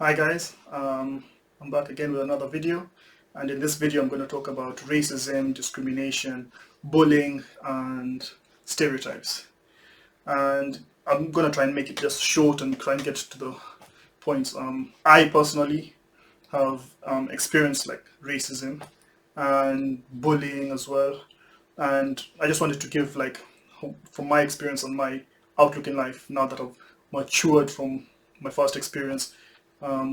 Hi guys, I'm back again with another video, and in this video I'm going to talk about racism, discrimination, bullying and stereotypes. And I'm going to try and make it just short and try and get to the points. I personally have experienced like racism and bullying as well, and I just wanted to give like from my experience and my outlook in life now that I've matured from my first experience,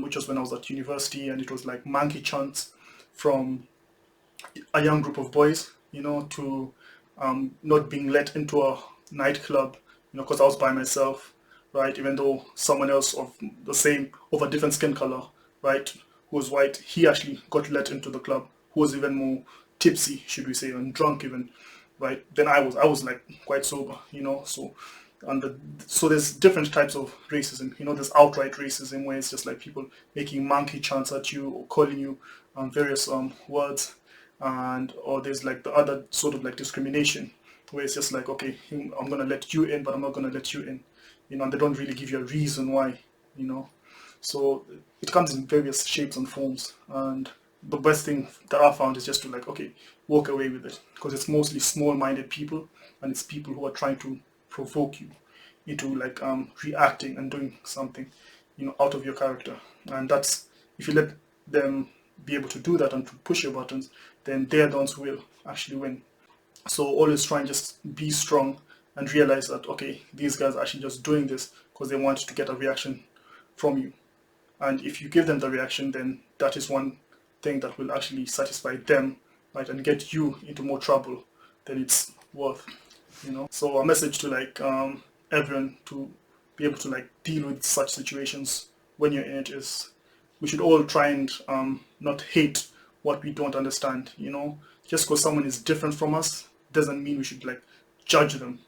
which was when I was at university, and it was like monkey chants from a young group of boys, to not being let into a nightclub, because I was by myself, right? Even though someone else of a different skin color, right, who was white, he actually got let into the club, who was even more tipsy, should we say, and drunk even, right? Then I was like quite sober, and so there's different types of racism. There's outright racism where it's just like people making monkey chants at you or calling you various words, and or there's like the other sort of like discrimination where it's just like, okay, I'm gonna let you in, but I'm not gonna let you in, and they don't really give you a reason why, you know. So it comes in various shapes and forms, and the best thing that I found is just to like, okay, walk away with it, because it's mostly small-minded people, and it's people who are trying to provoke you into like reacting and doing something, out of your character. And that's, if you let them be able to do that and to push your buttons, then they're the ones who will actually win. So always try and just be strong and realize that, okay, these guys are actually just doing this because they want to get a reaction from you. And if you give them the reaction, then that is one thing that will actually satisfy them, right, and get you into more trouble than it's worth. So a message to like everyone to be able to like deal with such situations when you're in it is, we should all try and not hate what we don't understand. Just because someone is different from us doesn't mean we should like judge them.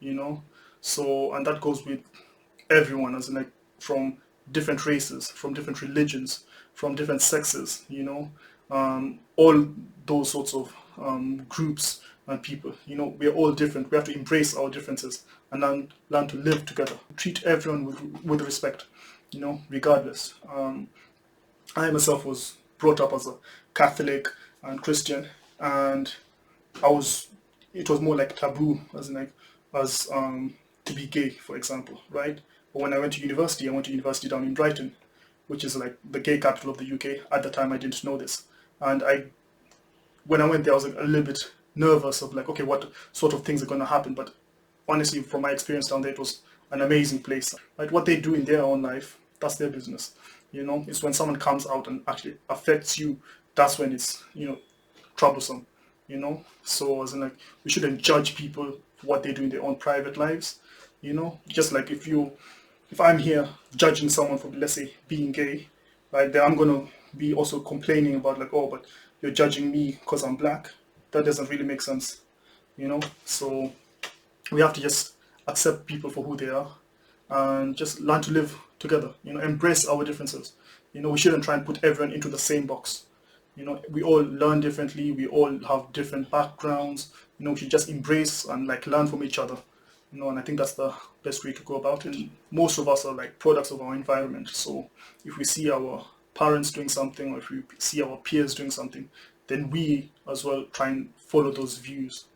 you know so, and that goes with everyone, as in like from different races, from different religions, from different sexes, all those sorts of groups and people. We are all different. We have to embrace our differences and learn to live together. Treat everyone with respect, regardless. I myself was brought up as a Catholic and Christian, and I was, it was more like taboo, as in like, as to be gay, for example, right? But when I went to university, I went to university down in Brighton, which is like the gay capital of the UK. At the time, I didn't know this, and when I went there, I was like a little bit nervous of like, okay, what sort of things are going to happen. But honestly, from my experience down there, it was an amazing place. Right, what they do in their own life, that's their business. It's when someone comes out and actually affects you, that's when it's troublesome. So as in like, we shouldn't judge people for what they do in their own private lives. Just like if I'm here judging someone for, let's say, being gay, right, then I'm gonna be also complaining about like, oh, but you're judging me because I'm black. That doesn't really make sense. So we have to just accept people for who they are and just learn to live together. Embrace our differences. We shouldn't try and put everyone into the same box. We all learn differently. We all have different backgrounds. We should just embrace and like learn from each other. And I think that's the best way to go about it. And most of us are like products of our environment. So if we see our parents doing something, or if we see our peers doing something, then we as well try and follow those views.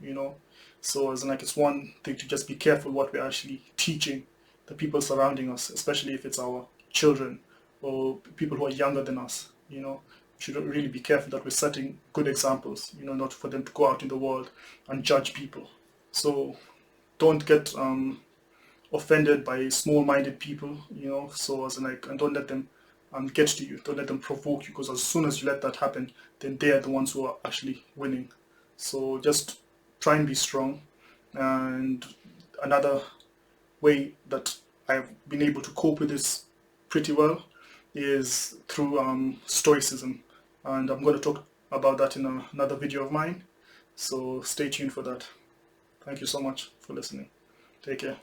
So as in like, it's one thing to just be careful what we're actually teaching the people surrounding us, especially if it's our children or people who are younger than us. We should really be careful that we're setting good examples, not for them to go out in the world and judge people. So don't get offended by small-minded people, so as in like, and don't let them get to you, don't let them provoke you, because as soon as you let that happen, then they are the ones who are actually winning. So just try and be strong. And another way that I've been able to cope with this pretty well is through stoicism, and I'm going to talk about that in another video of mine, so stay tuned for that. Thank you so much for listening. Take care.